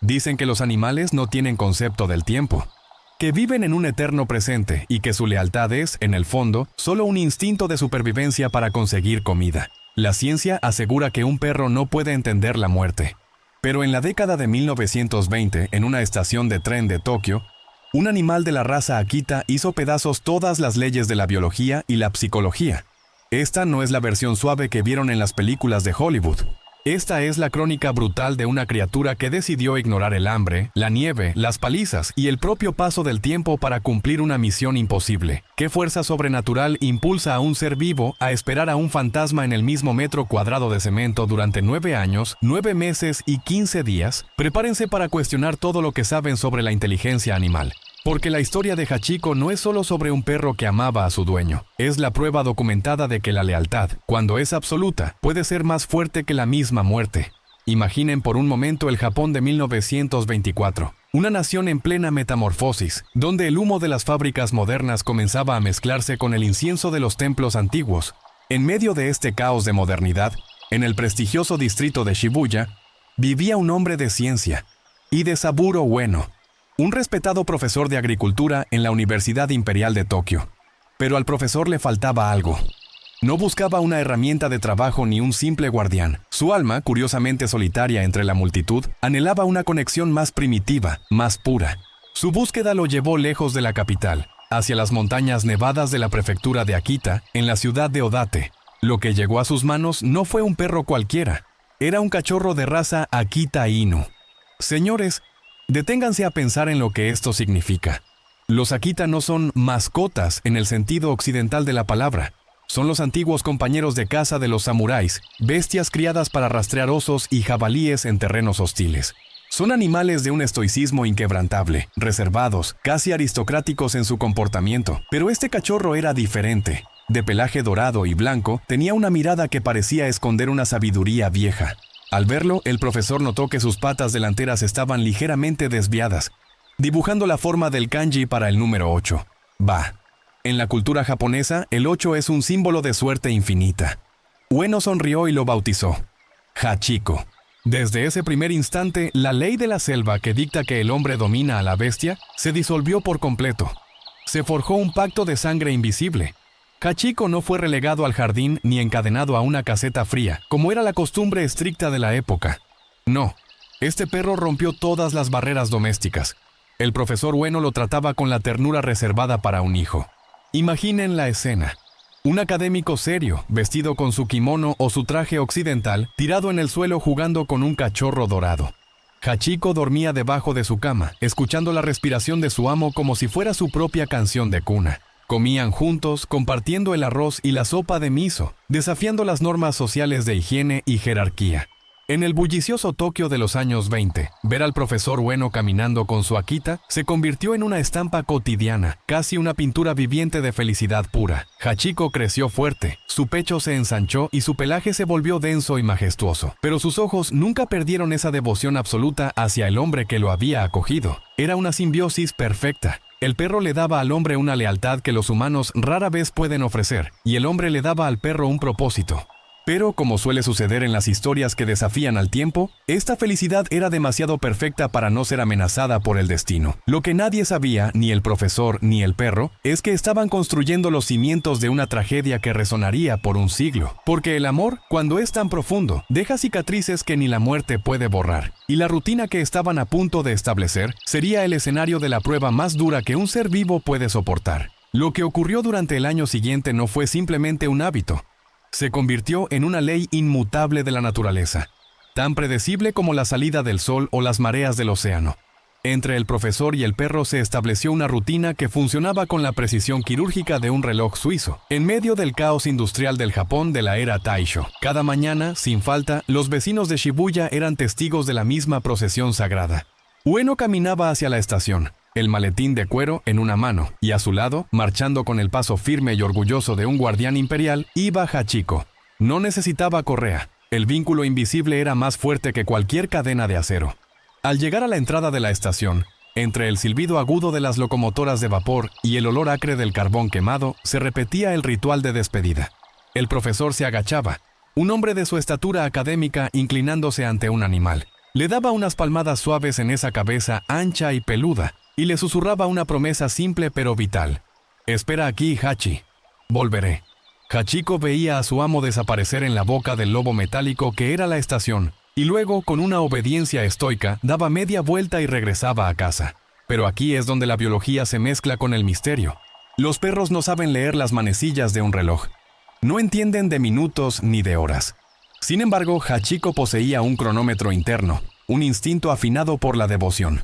Dicen que los animales no tienen concepto del tiempo, que viven en un eterno presente y que su lealtad es, en el fondo, solo un instinto de supervivencia para conseguir comida. La ciencia asegura que un perro no puede entender la muerte. Pero en la década de 1920, en una estación de tren de Tokio, un animal de la raza Akita hizo pedazos todas las leyes de la biología y la psicología. Esta no es la versión suave que vieron en las películas de Hollywood. Esta es la crónica brutal de una criatura que decidió ignorar el hambre, la nieve, las palizas y el propio paso del tiempo para cumplir una misión imposible. ¿Qué fuerza sobrenatural impulsa a un ser vivo a esperar a un fantasma en el mismo metro cuadrado de cemento durante 9 años, 9 meses y 15 días? Prepárense para cuestionar todo lo que saben sobre la inteligencia animal. Porque la historia de Hachiko no es solo sobre un perro que amaba a su dueño. Es la prueba documentada de que la lealtad, cuando es absoluta, puede ser más fuerte que la misma muerte. Imaginen por un momento el Japón de 1924. Una nación en plena metamorfosis, donde el humo de las fábricas modernas comenzaba a mezclarse con el incienso de los templos antiguos. En medio de este caos de modernidad, en el prestigioso distrito de Shibuya, vivía un hombre de ciencia y de Saburo Ueno, un respetado profesor de agricultura en la Universidad Imperial de Tokio. Pero al profesor le faltaba algo. No buscaba una herramienta de trabajo ni un simple guardián. Su alma, curiosamente solitaria entre la multitud, anhelaba una conexión más primitiva, más pura. Su búsqueda lo llevó lejos de la capital, hacia las montañas nevadas de la prefectura de Akita, en la ciudad de Odate. Lo que llegó a sus manos no fue un perro cualquiera. Era un cachorro de raza Akita Inu. Señores, deténganse a pensar en lo que esto significa. Los Akita no son mascotas en el sentido occidental de la palabra. Son los antiguos compañeros de caza de los samuráis, bestias criadas para rastrear osos y jabalíes en terrenos hostiles. Son animales de un estoicismo inquebrantable, reservados, casi aristocráticos en su comportamiento. Pero este cachorro era diferente. De pelaje dorado y blanco, tenía una mirada que parecía esconder una sabiduría vieja. Al verlo, el profesor notó que sus patas delanteras estaban ligeramente desviadas, dibujando la forma del kanji para el número 8. Ba. En la cultura japonesa, el 8 es un símbolo de suerte infinita. Ueno sonrió y lo bautizó Hachiko. Desde ese primer instante, la ley de la selva que dicta que el hombre domina a la bestia se disolvió por completo. Se forjó un pacto de sangre invisible. Hachiko no fue relegado al jardín ni encadenado a una caseta fría, como era la costumbre estricta de la época. No, este perro rompió todas las barreras domésticas. El profesor Ueno lo trataba con la ternura reservada para un hijo. Imaginen la escena. Un académico serio, vestido con su kimono o su traje occidental, tirado en el suelo jugando con un cachorro dorado. Hachiko dormía debajo de su cama, escuchando la respiración de su amo como si fuera su propia canción de cuna. Comían juntos, compartiendo el arroz y la sopa de miso, desafiando las normas sociales de higiene y jerarquía. En el bullicioso Tokio de los años 20, ver al profesor Ueno caminando con su Akita se convirtió en una estampa cotidiana, casi una pintura viviente de felicidad pura. Hachiko creció fuerte, su pecho se ensanchó y su pelaje se volvió denso y majestuoso. Pero sus ojos nunca perdieron esa devoción absoluta hacia el hombre que lo había acogido. Era una simbiosis perfecta. El perro le daba al hombre una lealtad que los humanos rara vez pueden ofrecer, y el hombre le daba al perro un propósito. Pero, como suele suceder en las historias que desafían al tiempo, esta felicidad era demasiado perfecta para no ser amenazada por el destino. Lo que nadie sabía, ni el profesor ni el perro, es que estaban construyendo los cimientos de una tragedia que resonaría por un siglo. Porque el amor, cuando es tan profundo, deja cicatrices que ni la muerte puede borrar. Y la rutina que estaban a punto de establecer sería el escenario de la prueba más dura que un ser vivo puede soportar. Lo que ocurrió durante el año siguiente no fue simplemente un hábito. Se convirtió en una ley inmutable de la naturaleza, tan predecible como la salida del sol o las mareas del océano. Entre el profesor y el perro se estableció una rutina que funcionaba con la precisión quirúrgica de un reloj suizo, en medio del caos industrial del Japón de la era Taisho. Cada mañana, sin falta, los vecinos de Shibuya eran testigos de la misma procesión sagrada. Ueno caminaba hacia la estación, el maletín de cuero en una mano, y a su lado, marchando con el paso firme y orgulloso de un guardián imperial, iba Hachiko. No necesitaba correa. El vínculo invisible era más fuerte que cualquier cadena de acero. Al llegar a la entrada de la estación, entre el silbido agudo de las locomotoras de vapor y el olor acre del carbón quemado, se repetía el ritual de despedida. El profesor se agachaba, un hombre de su estatura académica inclinándose ante un animal. Le daba unas palmadas suaves en esa cabeza ancha y peluda, y le susurraba una promesa simple pero vital. «Espera aquí, Hachi. Volveré». Hachiko veía a su amo desaparecer en la boca del lobo metálico que era la estación, y luego, con una obediencia estoica, daba media vuelta y regresaba a casa. Pero aquí es donde la biología se mezcla con el misterio. Los perros no saben leer las manecillas de un reloj. No entienden de minutos ni de horas. Sin embargo, Hachiko poseía un cronómetro interno, un instinto afinado por la devoción.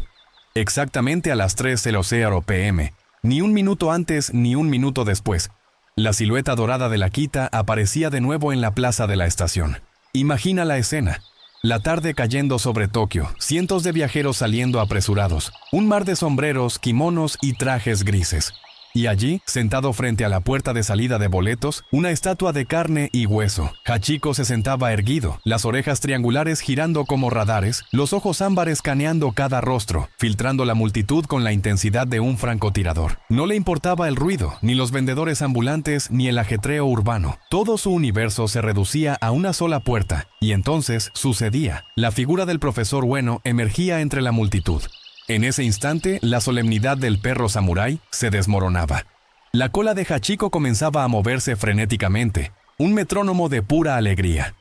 Exactamente a las 3:00 p.m., ni un minuto antes ni un minuto después, la silueta dorada de la Akita aparecía de nuevo en la plaza de la estación. Imagina la escena. La tarde cayendo sobre Tokio, cientos de viajeros saliendo apresurados, un mar de sombreros, kimonos y trajes grises. Y allí, sentado frente a la puerta de salida de boletos, una estatua de carne y hueso. Hachiko se sentaba erguido, las orejas triangulares girando como radares, los ojos ámbar escaneando cada rostro, filtrando la multitud con la intensidad de un francotirador. No le importaba el ruido, ni los vendedores ambulantes, ni el ajetreo urbano. Todo su universo se reducía a una sola puerta, y entonces sucedía. La figura del profesor Ueno emergía entre la multitud. En ese instante, la solemnidad del perro samurái se desmoronaba. La cola de Hachiko comenzaba a moverse frenéticamente, un metrónomo de pura alegría.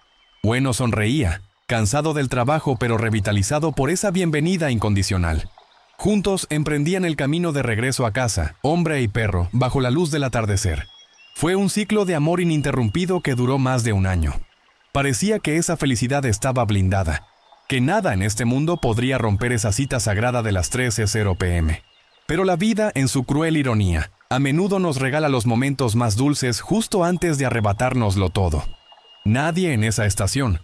Ueno sonreía, cansado del trabajo pero revitalizado por esa bienvenida incondicional. Juntos emprendían el camino de regreso a casa, hombre y perro, bajo la luz del atardecer. Fue un ciclo de amor ininterrumpido que duró más de un año. Parecía que esa felicidad estaba blindada, que nada en este mundo podría romper esa cita sagrada de las 13:00 p.m. Pero la vida, en su cruel ironía, a menudo nos regala los momentos más dulces justo antes de arrebatárnoslo todo. Nadie en esa estación,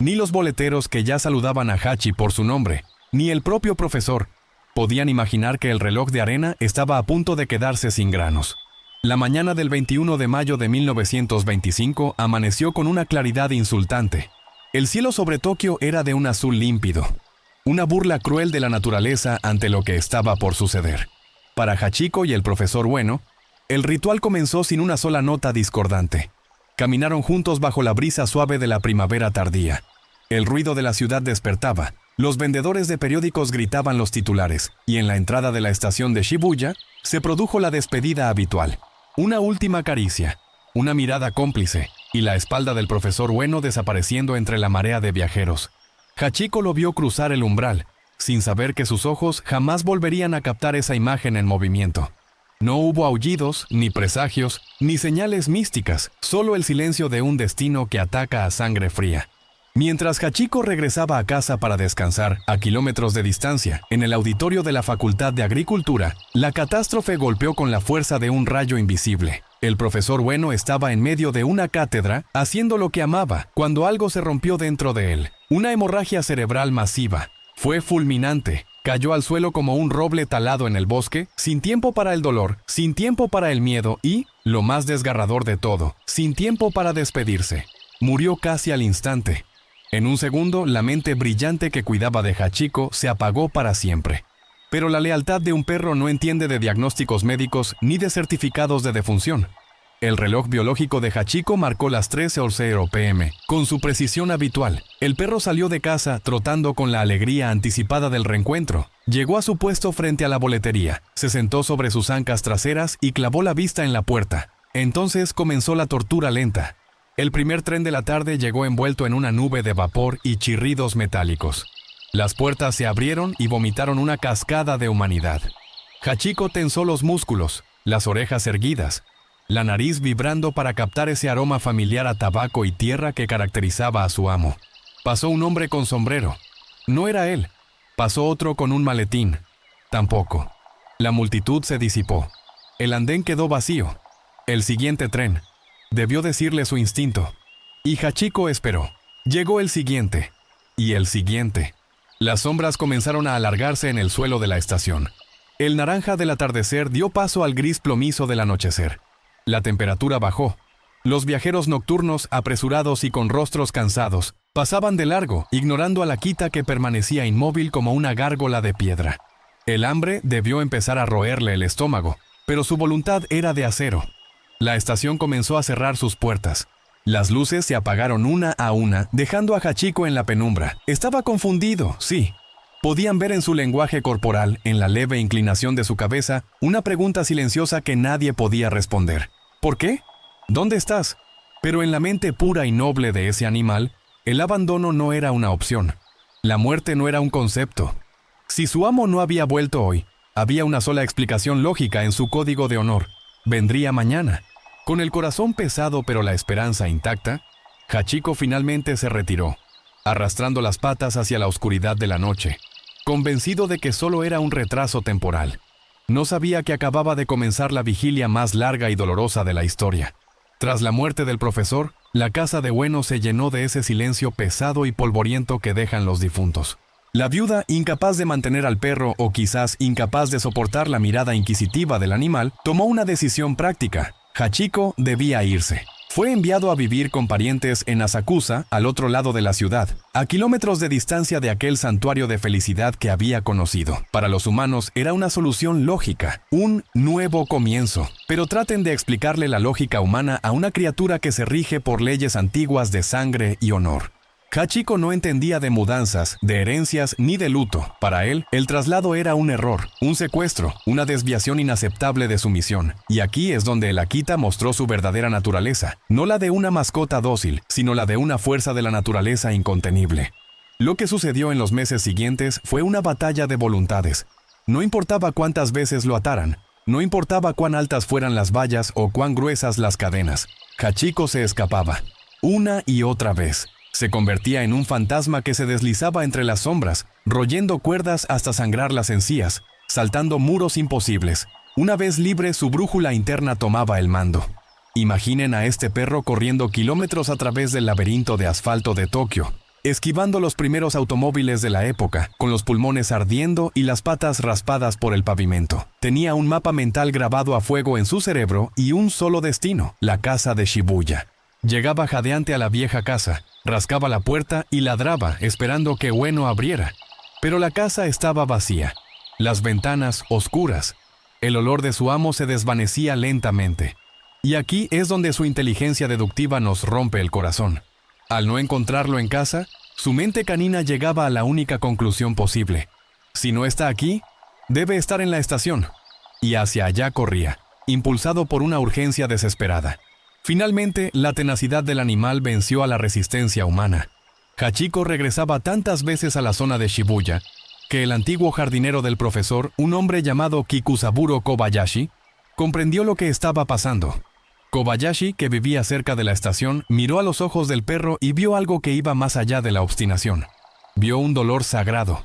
ni los boleteros que ya saludaban a Hachi por su nombre, ni el propio profesor, podían imaginar que el reloj de arena estaba a punto de quedarse sin granos. La mañana del 21 de mayo de 1925 amaneció con una claridad insultante. El cielo sobre Tokio era de un azul límpido, una burla cruel de la naturaleza ante lo que estaba por suceder. Para Hachiko y el profesor Ueno, el ritual comenzó sin una sola nota discordante. Caminaron juntos bajo la brisa suave de la primavera tardía. El ruido de la ciudad despertaba, los vendedores de periódicos gritaban los titulares, y en la entrada de la estación de Shibuya se produjo la despedida habitual. Una última caricia, una mirada cómplice, y la espalda del profesor Ueno desapareciendo entre la marea de viajeros. Hachiko lo vio cruzar el umbral, sin saber que sus ojos jamás volverían a captar esa imagen en movimiento. No hubo aullidos, ni presagios, ni señales místicas, solo el silencio de un destino que ataca a sangre fría. Mientras Hachiko regresaba a casa para descansar, a kilómetros de distancia, en el auditorio de la Facultad de Agricultura, la catástrofe golpeó con la fuerza de un rayo invisible. El profesor Ueno estaba en medio de una cátedra, haciendo lo que amaba, cuando algo se rompió dentro de él. Una hemorragia cerebral masiva. Fue fulminante. Cayó al suelo como un roble talado en el bosque, sin tiempo para el dolor, sin tiempo para el miedo y, lo más desgarrador de todo, sin tiempo para despedirse. Murió casi al instante. En un segundo, la mente brillante que cuidaba de Hachiko se apagó para siempre. Pero la lealtad de un perro no entiende de diagnósticos médicos ni de certificados de defunción. El reloj biológico de Hachiko marcó las 13:00 p.m. Con su precisión habitual, el perro salió de casa trotando con la alegría anticipada del reencuentro. Llegó a su puesto frente a la boletería, se sentó sobre sus ancas traseras y clavó la vista en la puerta. Entonces comenzó la tortura lenta. El primer tren de la tarde llegó envuelto en una nube de vapor y chirridos metálicos. Las puertas se abrieron y vomitaron una cascada de humanidad. Hachiko tensó los músculos, las orejas erguidas, la nariz vibrando para captar ese aroma familiar a tabaco y tierra que caracterizaba a su amo. Pasó un hombre con sombrero. No era él. Pasó otro con un maletín. Tampoco. La multitud se disipó. El andén quedó vacío. El siguiente tren. Debió decirle su instinto. Y Hachiko esperó. Llegó el siguiente. Y el siguiente. Las sombras comenzaron a alargarse en el suelo de la estación. El naranja del atardecer dio paso al gris plomizo del anochecer. La temperatura bajó. Los viajeros nocturnos, apresurados y con rostros cansados, pasaban de largo, ignorando a la Akita que permanecía inmóvil como una gárgola de piedra. El hambre debió empezar a roerle el estómago, pero su voluntad era de acero. La estación comenzó a cerrar sus puertas. Las luces se apagaron una a una, dejando a Hachiko en la penumbra. Estaba confundido, sí. Podían ver en su lenguaje corporal, en la leve inclinación de su cabeza, una pregunta silenciosa que nadie podía responder. ¿Por qué? ¿Dónde estás? Pero en la mente pura y noble de ese animal, el abandono no era una opción. La muerte no era un concepto. Si su amo no había vuelto hoy, había una sola explicación lógica en su código de honor. Vendría mañana. Con el corazón pesado pero la esperanza intacta, Hachiko finalmente se retiró, arrastrando las patas hacia la oscuridad de la noche, convencido de que solo era un retraso temporal. No sabía que acababa de comenzar la vigilia más larga y dolorosa de la historia. Tras la muerte del profesor, la casa de Ueno se llenó de ese silencio pesado y polvoriento que dejan los difuntos. La viuda, incapaz de mantener al perro o quizás incapaz de soportar la mirada inquisitiva del animal, tomó una decisión práctica. Hachiko debía irse. Fue enviado a vivir con parientes en Asakusa, al otro lado de la ciudad, a kilómetros de distancia de aquel santuario de felicidad que había conocido. Para los humanos era una solución lógica, un nuevo comienzo. Pero traten de explicarle la lógica humana a una criatura que se rige por leyes antiguas de sangre y honor. Hachiko no entendía de mudanzas, de herencias ni de luto. Para él, el traslado era un error, un secuestro, una desviación inaceptable de su misión. Y aquí es donde el Akita mostró su verdadera naturaleza, no la de una mascota dócil, sino la de una fuerza de la naturaleza incontenible. Lo que sucedió en los meses siguientes fue una batalla de voluntades. No importaba cuántas veces lo ataran, no importaba cuán altas fueran las vallas o cuán gruesas las cadenas. Hachiko se escapaba, una y otra vez. Se convertía en un fantasma que se deslizaba entre las sombras, royendo cuerdas hasta sangrar las encías, saltando muros imposibles. Una vez libre, su brújula interna tomaba el mando. Imaginen a este perro corriendo kilómetros a través del laberinto de asfalto de Tokio, esquivando los primeros automóviles de la época, con los pulmones ardiendo y las patas raspadas por el pavimento. Tenía un mapa mental grabado a fuego en su cerebro y un solo destino, la casa de Shibuya. Llegaba jadeante a la vieja casa, rascaba la puerta y ladraba, esperando que Ueno abriera. Pero la casa estaba vacía, las ventanas oscuras. El olor de su amo se desvanecía lentamente. Y aquí es donde su inteligencia deductiva nos rompe el corazón. Al no encontrarlo en casa, su mente canina llegaba a la única conclusión posible. Si no está aquí, debe estar en la estación. Y hacia allá corría, impulsado por una urgencia desesperada. Finalmente, la tenacidad del animal venció a la resistencia humana. Hachiko regresaba tantas veces a la zona de Shibuya, que el antiguo jardinero del profesor, un hombre llamado Kikusaburo Kobayashi, comprendió lo que estaba pasando. Kobayashi, que vivía cerca de la estación, miró a los ojos del perro y vio algo que iba más allá de la obstinación. Vio un dolor sagrado.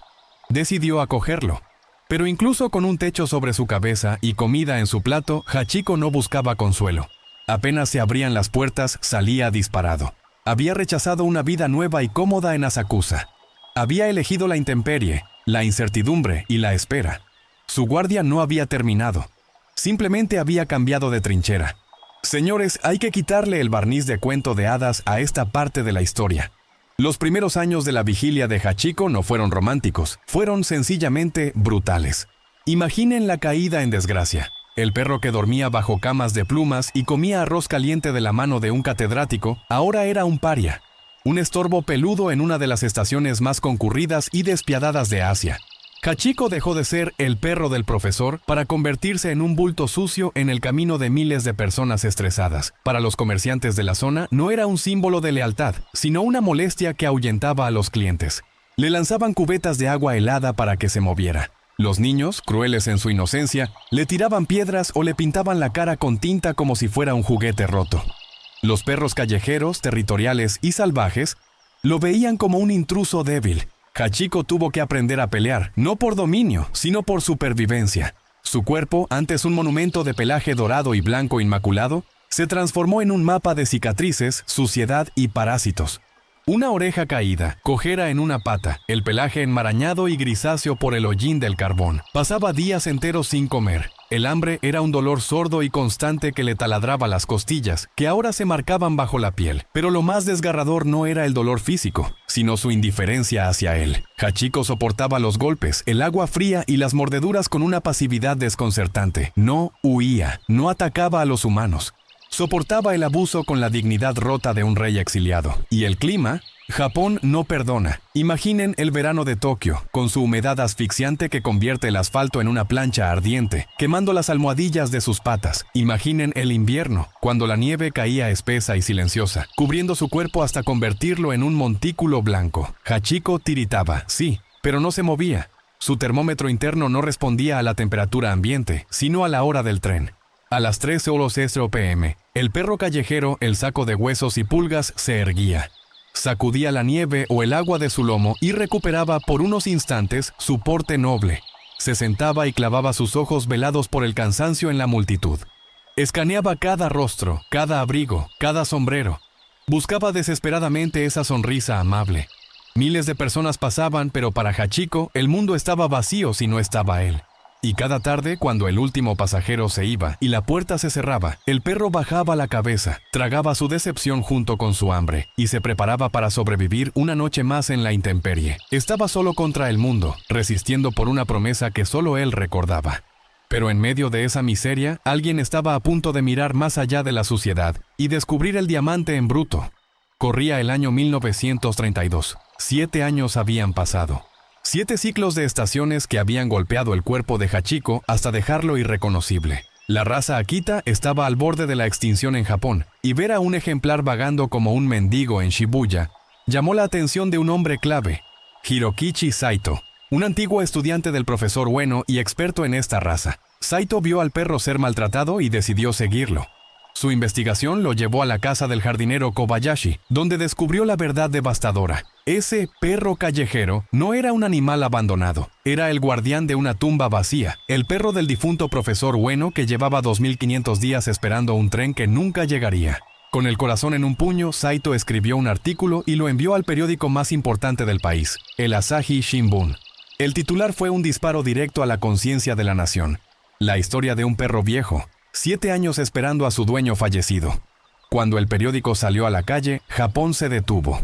Decidió acogerlo. Pero incluso con un techo sobre su cabeza y comida en su plato, Hachiko no buscaba consuelo. Apenas se abrían las puertas, salía disparado. Había rechazado una vida nueva y cómoda en Asakusa. Había elegido la intemperie, la incertidumbre y la espera. Su guardia no había terminado. Simplemente había cambiado de trinchera. Señores, hay que quitarle el barniz de cuento de hadas a esta parte de la historia. Los primeros años de la vigilia de Hachiko no fueron románticos, fueron sencillamente brutales. Imaginen la caída en desgracia. El perro que dormía bajo camas de plumas y comía arroz caliente de la mano de un catedrático, ahora era un paria. Un estorbo peludo en una de las estaciones más concurridas y despiadadas de Asia. Hachiko dejó de ser el perro del profesor para convertirse en un bulto sucio en el camino de miles de personas estresadas. Para los comerciantes de la zona no era un símbolo de lealtad, sino una molestia que ahuyentaba a los clientes. Le lanzaban cubetas de agua helada para que se moviera. Los niños, crueles en su inocencia, le tiraban piedras o le pintaban la cara con tinta como si fuera un juguete roto. Los perros callejeros, territoriales y salvajes lo veían como un intruso débil. Hachiko tuvo que aprender a pelear, no por dominio, sino por supervivencia. Su cuerpo, antes un monumento de pelaje dorado y blanco inmaculado, se transformó en un mapa de cicatrices, suciedad y parásitos. Una oreja caída, cojera en una pata, el pelaje enmarañado y grisáceo por el hollín del carbón. Pasaba días enteros sin comer. El hambre era un dolor sordo y constante que le taladraba las costillas, que ahora se marcaban bajo la piel. Pero lo más desgarrador no era el dolor físico, sino su indiferencia hacia él. Hachiko soportaba los golpes, el agua fría y las mordeduras con una pasividad desconcertante. No huía, no atacaba a los humanos. Soportaba el abuso con la dignidad rota de un rey exiliado. ¿Y el clima? Japón no perdona. Imaginen el verano de Tokio, con su humedad asfixiante que convierte el asfalto en una plancha ardiente, quemando las almohadillas de sus patas. Imaginen el invierno, cuando la nieve caía espesa y silenciosa, cubriendo su cuerpo hasta convertirlo en un montículo blanco. Hachiko tiritaba, sí, pero no se movía. Su termómetro interno no respondía a la temperatura ambiente, sino a la hora del tren. A las 13:00 p.m., el perro callejero, el saco de huesos y pulgas, se erguía. Sacudía la nieve o el agua de su lomo y recuperaba por unos instantes su porte noble. Se sentaba y clavaba sus ojos velados por el cansancio en la multitud. Escaneaba cada rostro, cada abrigo, cada sombrero. Buscaba desesperadamente esa sonrisa amable. Miles de personas pasaban, pero para Hachiko el mundo estaba vacío si no estaba él. Y cada tarde, cuando el último pasajero se iba y la puerta se cerraba, el perro bajaba la cabeza, tragaba su decepción junto con su hambre y se preparaba para sobrevivir una noche más en la intemperie. Estaba solo contra el mundo, resistiendo por una promesa que solo él recordaba. Pero en medio de esa miseria, alguien estaba a punto de mirar más allá de la suciedad y descubrir el diamante en bruto. Corría el año 1932. 7 años habían pasado. 7 ciclos de estaciones que habían golpeado el cuerpo de Hachiko hasta dejarlo irreconocible. La raza Akita estaba al borde de la extinción en Japón, y ver a un ejemplar vagando como un mendigo en Shibuya llamó la atención de un hombre clave, Hirokichi Saito, un antiguo estudiante del profesor Ueno y experto en esta raza. Saito vio al perro ser maltratado y decidió seguirlo. Su investigación lo llevó a la casa del jardinero Kobayashi, donde descubrió la verdad devastadora. Ese perro callejero no era un animal abandonado, era el guardián de una tumba vacía, el perro del difunto profesor Ueno que llevaba 2500 días esperando un tren que nunca llegaría. Con el corazón en un puño, Saito escribió un artículo y lo envió al periódico más importante del país, el Asahi Shimbun. El titular fue un disparo directo a la conciencia de la nación. La historia de un perro viejo, 7 años esperando a su dueño fallecido. Cuando el periódico salió a la calle, Japón se detuvo.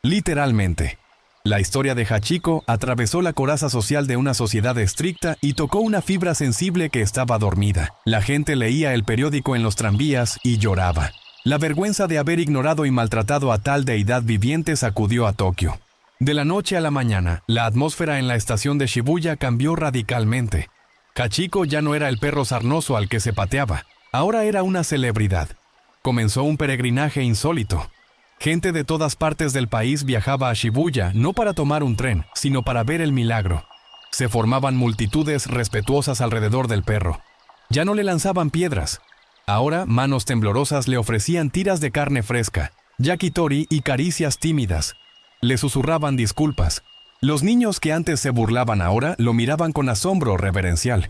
Literalmente. La historia de Hachiko atravesó la coraza social de una sociedad estricta y tocó una fibra sensible que estaba dormida. La gente leía el periódico en los tranvías y lloraba. La vergüenza de haber ignorado y maltratado a tal deidad viviente sacudió a Tokio. De la noche a la mañana, la atmósfera en la estación de Shibuya cambió radicalmente. Hachiko ya no era el perro sarnoso al que se pateaba, ahora era una celebridad. Comenzó un peregrinaje insólito. Gente de todas partes del país viajaba a Shibuya no para tomar un tren, sino para ver el milagro. Se formaban multitudes respetuosas alrededor del perro. Ya no le lanzaban piedras. Ahora manos temblorosas le ofrecían tiras de carne fresca, yakitori y caricias tímidas. Le susurraban disculpas. Los niños que antes se burlaban ahora lo miraban con asombro reverencial.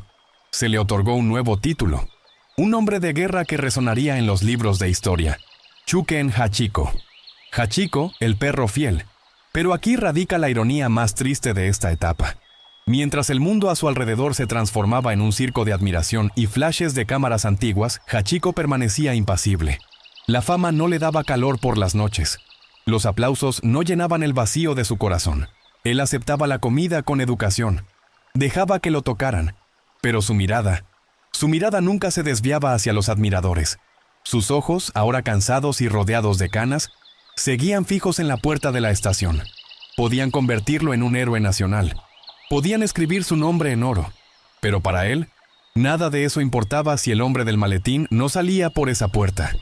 Se le otorgó un nuevo título, un nombre de guerra que resonaría en los libros de historia: Chuken Hachiko. Hachiko, el perro fiel. Pero aquí radica la ironía más triste de esta etapa. Mientras el mundo a su alrededor se transformaba en un circo de admiración y flashes de cámaras antiguas, Hachiko permanecía impasible. La fama no le daba calor por las noches. Los aplausos no llenaban el vacío de su corazón. Él aceptaba la comida con educación. Dejaba que lo tocaran. Pero su mirada nunca se desviaba hacia los admiradores. Sus ojos, ahora cansados y rodeados de canas, seguían fijos en la puerta de la estación. Podían convertirlo en un héroe nacional. Podían escribir su nombre en oro. Pero para él, nada de eso importaba si el hombre del maletín no salía por esa puerta.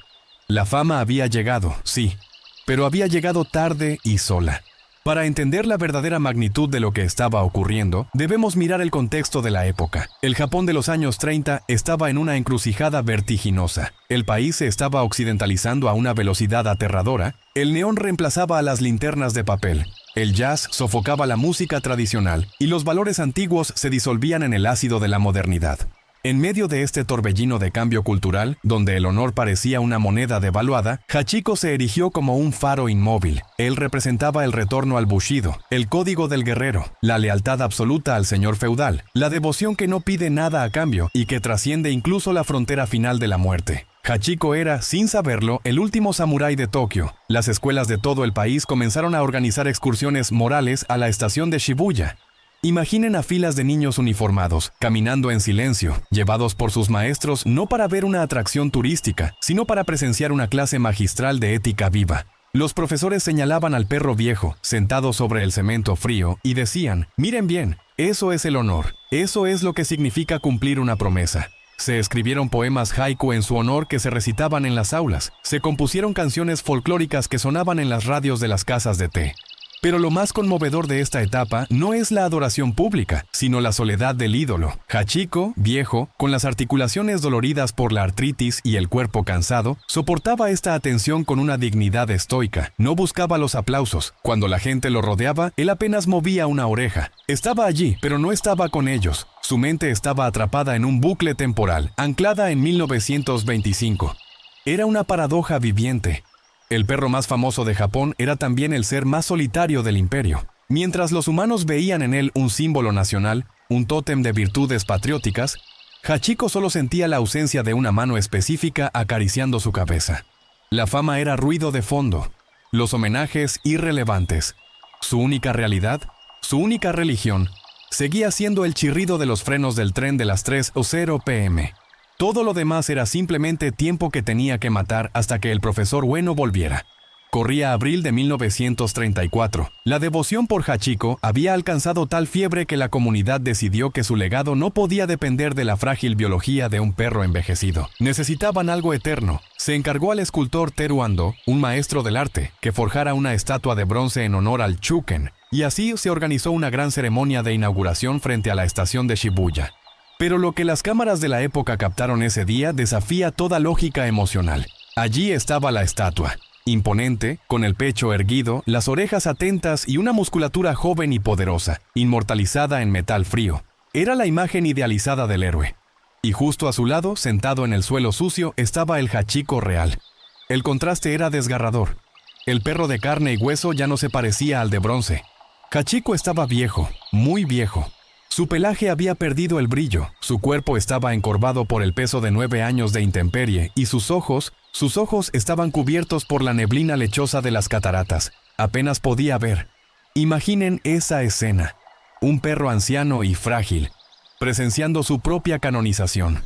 La fama había llegado, sí, pero había llegado tarde y sola. Para entender la verdadera magnitud de lo que estaba ocurriendo, debemos mirar el contexto de la época. El Japón de los años 30 estaba en una encrucijada vertiginosa. El país se estaba occidentalizando a una velocidad aterradora. El neón reemplazaba a las linternas de papel. El jazz sofocaba la música tradicional y los valores antiguos se disolvían en el ácido de la modernidad. En medio de este torbellino de cambio cultural, donde el honor parecía una moneda devaluada, Hachiko se erigió como un faro inmóvil. Él representaba el retorno al bushido, el código del guerrero, la lealtad absoluta al señor feudal, la devoción que no pide nada a cambio y que trasciende incluso la frontera final de la muerte. Hachiko era, sin saberlo, el último samurái de Tokio. Las escuelas de todo el país comenzaron a organizar excursiones morales a la estación de Shibuya. Imaginen a filas de niños uniformados, caminando en silencio, llevados por sus maestros no para ver una atracción turística, sino para presenciar una clase magistral de ética viva. Los profesores señalaban al perro viejo, sentado sobre el cemento frío, y decían, miren bien, eso es el honor, eso es lo que significa cumplir una promesa. Se escribieron poemas haiku en su honor que se recitaban en las aulas, se compusieron canciones folclóricas que sonaban en las radios de las casas de té. Pero lo más conmovedor de esta etapa no es la adoración pública, sino la soledad del ídolo. Hachiko, viejo, con las articulaciones doloridas por la artritis y el cuerpo cansado, soportaba esta atención con una dignidad estoica. No buscaba los aplausos. Cuando la gente lo rodeaba, él apenas movía una oreja. Estaba allí, pero no estaba con ellos. Su mente estaba atrapada en un bucle temporal, anclada en 1925. Era una paradoja viviente. El perro más famoso de Japón era también el ser más solitario del imperio. Mientras los humanos veían en él un símbolo nacional, un tótem de virtudes patrióticas, Hachiko solo sentía la ausencia de una mano específica acariciando su cabeza. La fama era ruido de fondo, los homenajes irrelevantes. Su única realidad, su única religión, seguía siendo el chirrido de los frenos del tren de las 3:00 p.m. Todo lo demás era simplemente tiempo que tenía que matar hasta que el profesor Ueno volviera. Corría abril de 1934. La devoción por Hachiko había alcanzado tal fiebre que la comunidad decidió que su legado no podía depender de la frágil biología de un perro envejecido. Necesitaban algo eterno. Se encargó al escultor Teru Ando, un maestro del arte, que forjara una estatua de bronce en honor al Chuken, y así se organizó una gran ceremonia de inauguración frente a la estación de Shibuya. Pero lo que las cámaras de la época captaron ese día desafía toda lógica emocional. Allí estaba la estatua, imponente, con el pecho erguido, las orejas atentas y una musculatura joven y poderosa, inmortalizada en metal frío. Era la imagen idealizada del héroe. Y justo a su lado, sentado en el suelo sucio, estaba el Hachiko real. El contraste era desgarrador. El perro de carne y hueso ya no se parecía al de bronce. Hachiko estaba viejo, muy viejo. Su pelaje había perdido el brillo, su cuerpo estaba encorvado por el peso de 9 años de intemperie y sus ojos estaban cubiertos por la neblina lechosa de las cataratas. Apenas podía ver. Imaginen esa escena. Un perro anciano y frágil, presenciando su propia canonización.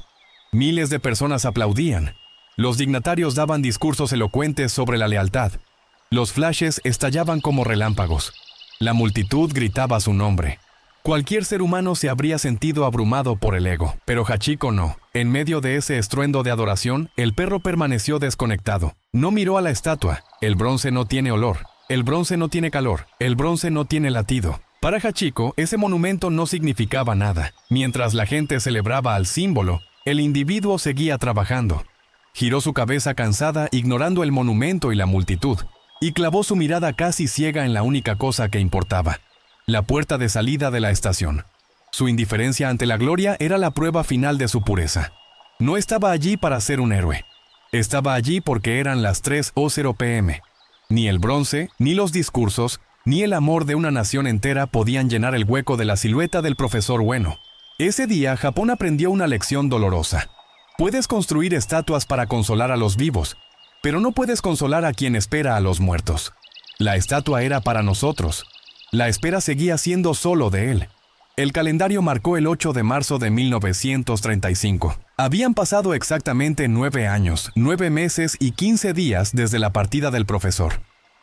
Miles de personas aplaudían. Los dignatarios daban discursos elocuentes sobre la lealtad. Los flashes estallaban como relámpagos. La multitud gritaba su nombre. Cualquier ser humano se habría sentido abrumado por el ego, pero Hachiko no. En medio de ese estruendo de adoración, el perro permaneció desconectado. No miró a la estatua. El bronce no tiene olor. El bronce no tiene calor. El bronce no tiene latido. Para Hachiko, ese monumento no significaba nada. Mientras la gente celebraba al símbolo, el individuo seguía trabajando. Giró su cabeza cansada, ignorando el monumento y la multitud, y clavó su mirada casi ciega en la única cosa que importaba: la puerta de salida de la estación. Su indiferencia ante la gloria era la prueba final de su pureza. No estaba allí para ser un héroe. Estaba allí porque eran las 3:00 p.m. Ni el bronce, ni los discursos, ni el amor de una nación entera podían llenar el hueco de la silueta del profesor Ueno. Ese día, Japón aprendió una lección dolorosa. Puedes construir estatuas para consolar a los vivos, pero no puedes consolar a quien espera a los muertos. La estatua era para nosotros. La espera seguía siendo solo de él. El calendario marcó el 8 de marzo de 1935. Habían pasado exactamente 9 años, 9 meses y 15 días desde la partida del profesor.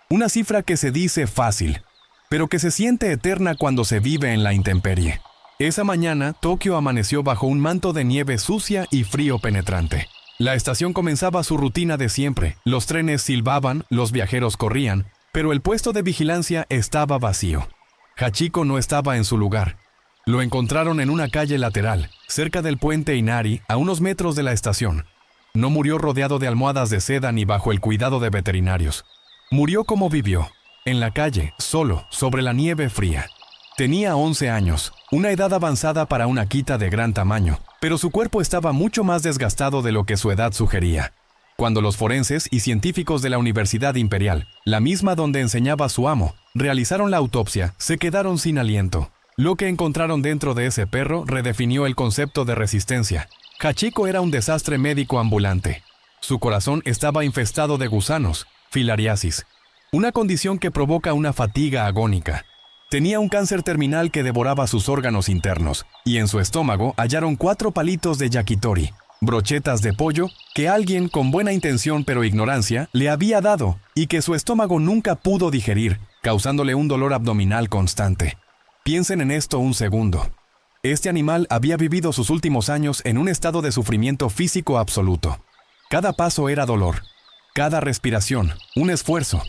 Una cifra que se dice fácil, pero que se siente eterna cuando se vive en la intemperie. Esa mañana, Tokio amaneció bajo un manto de nieve sucia y frío penetrante. La estación comenzaba su rutina de siempre. Los trenes silbaban, los viajeros corrían, pero el puesto de vigilancia estaba vacío. Hachiko no estaba en su lugar. Lo encontraron en una calle lateral, cerca del puente Inari, a unos metros de la estación. No murió rodeado de almohadas de seda ni bajo el cuidado de veterinarios. Murió como vivió, en la calle, solo, sobre la nieve fría. Tenía 11 años, una edad avanzada para una Akita de gran tamaño, pero su cuerpo estaba mucho más desgastado de lo que su edad sugería. Cuando los forenses y científicos de la Universidad Imperial, la misma donde enseñaba su amo, realizaron la autopsia, se quedaron sin aliento. Lo que encontraron dentro de ese perro redefinió el concepto de resistencia. Hachiko era un desastre médico ambulante. Su corazón estaba infestado de gusanos, filariasis, una condición que provoca una fatiga agónica. Tenía un cáncer terminal que devoraba sus órganos internos, y en su estómago hallaron 4 palitos de yakitori, brochetas de pollo que alguien con buena intención pero ignorancia le había dado y que su estómago nunca pudo digerir, causándole un dolor abdominal constante. Piensen en esto un segundo. Este animal había vivido sus últimos años en un estado de sufrimiento físico absoluto. Cada paso era dolor, cada respiración, un esfuerzo,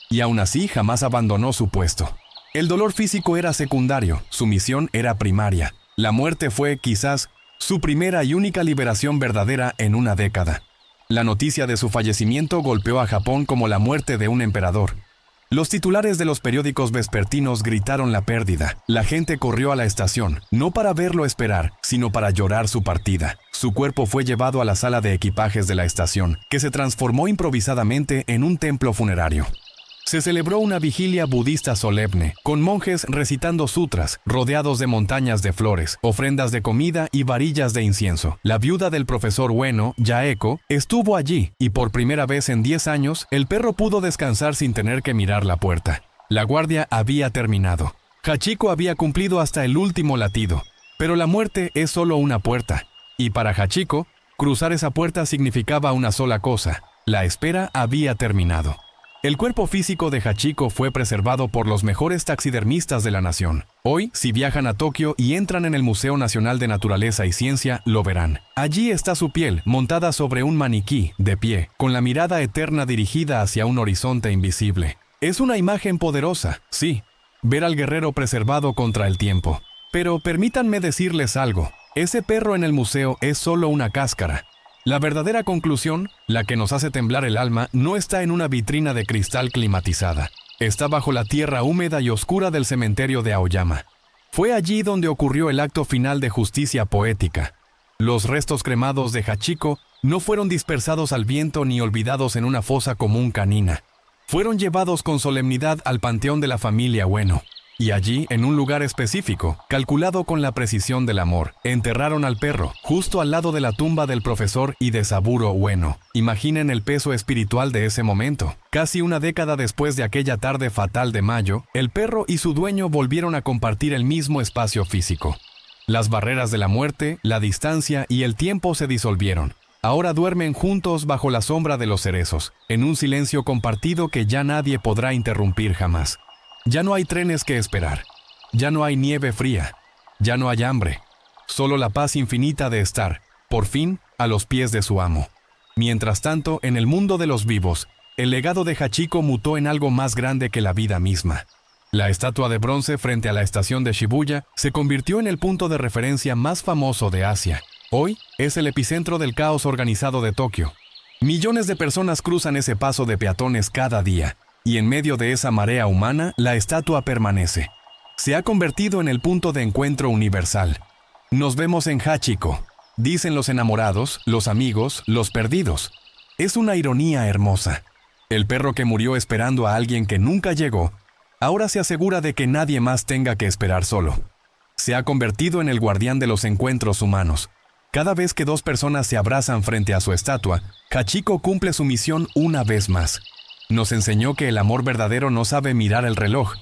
y aún así jamás abandonó su puesto. El dolor físico era secundario, su misión era primaria. La muerte fue, quizás, su primera y única liberación verdadera en una década. La noticia de su fallecimiento golpeó a Japón como la muerte de un emperador. Los titulares de los periódicos vespertinos gritaron la pérdida. La gente corrió a la estación, no para verlo esperar, sino para llorar su partida. Su cuerpo fue llevado a la sala de equipajes de la estación, que se transformó improvisadamente en un templo funerario. Se celebró una vigilia budista solemne, con monjes recitando sutras, rodeados de montañas de flores, ofrendas de comida y varillas de incienso. La viuda del profesor Ueno, Yaeko, estuvo allí, y por primera vez en 10 años, el perro pudo descansar sin tener que mirar la puerta. La guardia había terminado. Hachiko había cumplido hasta el último latido. Pero la muerte es solo una puerta, y para Hachiko, cruzar esa puerta significaba una sola cosa: la espera había terminado. El cuerpo físico de Hachiko fue preservado por los mejores taxidermistas de la nación. Hoy, si viajan a Tokio y entran en el Museo Nacional de Naturaleza y Ciencia, lo verán. Allí está su piel, montada sobre un maniquí, de pie, con la mirada eterna dirigida hacia un horizonte invisible. Es una imagen poderosa, sí, ver al guerrero preservado contra el tiempo. Pero permítanme decirles algo, ese perro en el museo es solo una cáscara. La verdadera conclusión, la que nos hace temblar el alma, no está en una vitrina de cristal climatizada. Está bajo la tierra húmeda y oscura del cementerio de Aoyama. Fue allí donde ocurrió el acto final de justicia poética. Los restos cremados de Hachiko no fueron dispersados al viento ni olvidados en una fosa común canina. Fueron llevados con solemnidad al panteón de la familia Ueno. Y allí, en un lugar específico, calculado con la precisión del amor, enterraron al perro, justo al lado de la tumba del profesor y de Saburo Ueno. Imaginen el peso espiritual de ese momento. Casi una década después de aquella tarde fatal de mayo, el perro y su dueño volvieron a compartir el mismo espacio físico. Las barreras de la muerte, la distancia y el tiempo se disolvieron. Ahora duermen juntos bajo la sombra de los cerezos, en un silencio compartido que ya nadie podrá interrumpir jamás. Ya no hay trenes que esperar, ya no hay nieve fría, ya no hay hambre, solo la paz infinita de estar, por fin, a los pies de su amo. Mientras tanto, en el mundo de los vivos, el legado de Hachiko mutó en algo más grande que la vida misma. La estatua de bronce frente a la estación de Shibuya se convirtió en el punto de referencia más famoso de Asia. Hoy es el epicentro del caos organizado de Tokio. Millones de personas cruzan ese paso de peatones cada día. Y en medio de esa marea humana, la estatua permanece. Se ha convertido en el punto de encuentro universal. Nos vemos en Hachiko, dicen los enamorados, los amigos, los perdidos. Es una ironía hermosa. El perro que murió esperando a alguien que nunca llegó, ahora se asegura de que nadie más tenga que esperar solo. Se ha convertido en el guardián de los encuentros humanos. Cada vez que 2 personas se abrazan frente a su estatua, Hachiko cumple su misión una vez más. Nos enseñó que el amor verdadero no sabe mirar el reloj.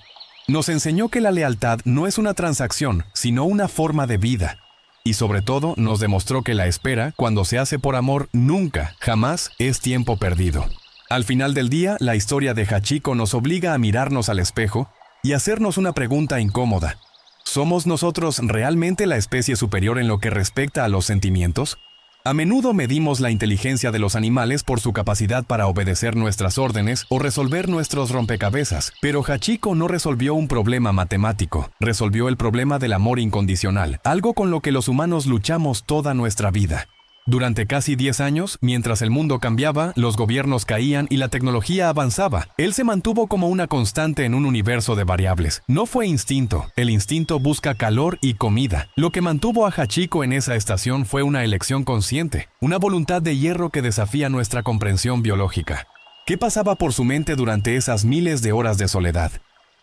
Nos enseñó que la lealtad no es una transacción, sino una forma de vida. Y sobre todo, nos demostró que la espera, cuando se hace por amor, nunca, jamás es tiempo perdido. Al final del día, la historia de Hachiko nos obliga a mirarnos al espejo y hacernos una pregunta incómoda. ¿Somos nosotros realmente la especie superior en lo que respecta a los sentimientos? A menudo medimos la inteligencia de los animales por su capacidad para obedecer nuestras órdenes o resolver nuestros rompecabezas, pero Hachiko no resolvió un problema matemático, resolvió el problema del amor incondicional, algo con lo que los humanos luchamos toda nuestra vida. Durante casi 10 años, mientras el mundo cambiaba, los gobiernos caían y la tecnología avanzaba, él se mantuvo como una constante en un universo de variables. No fue instinto, el instinto busca calor y comida. Lo que mantuvo a Hachiko en esa estación fue una elección consciente, una voluntad de hierro que desafía nuestra comprensión biológica. ¿Qué pasaba por su mente durante esas miles de horas de soledad?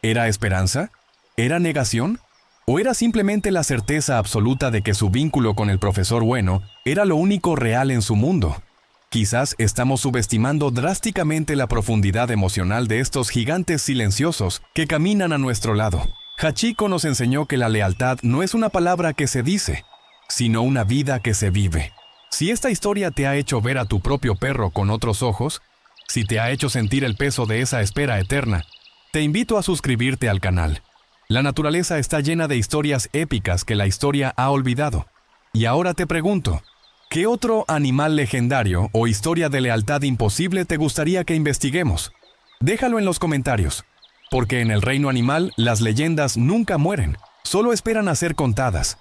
¿Era esperanza? ¿Era negación? ¿O era simplemente la certeza absoluta de que su vínculo con el profesor Ueno era lo único real en su mundo? Quizás estamos subestimando drásticamente la profundidad emocional de estos gigantes silenciosos que caminan a nuestro lado. Hachiko nos enseñó que la lealtad no es una palabra que se dice, sino una vida que se vive. Si esta historia te ha hecho ver a tu propio perro con otros ojos, si te ha hecho sentir el peso de esa espera eterna, te invito a suscribirte al canal. La naturaleza está llena de historias épicas que la historia ha olvidado. Y ahora te pregunto, ¿qué otro animal legendario o historia de lealtad imposible te gustaría que investiguemos? Déjalo en los comentarios, porque en el reino animal las leyendas nunca mueren, solo esperan a ser contadas.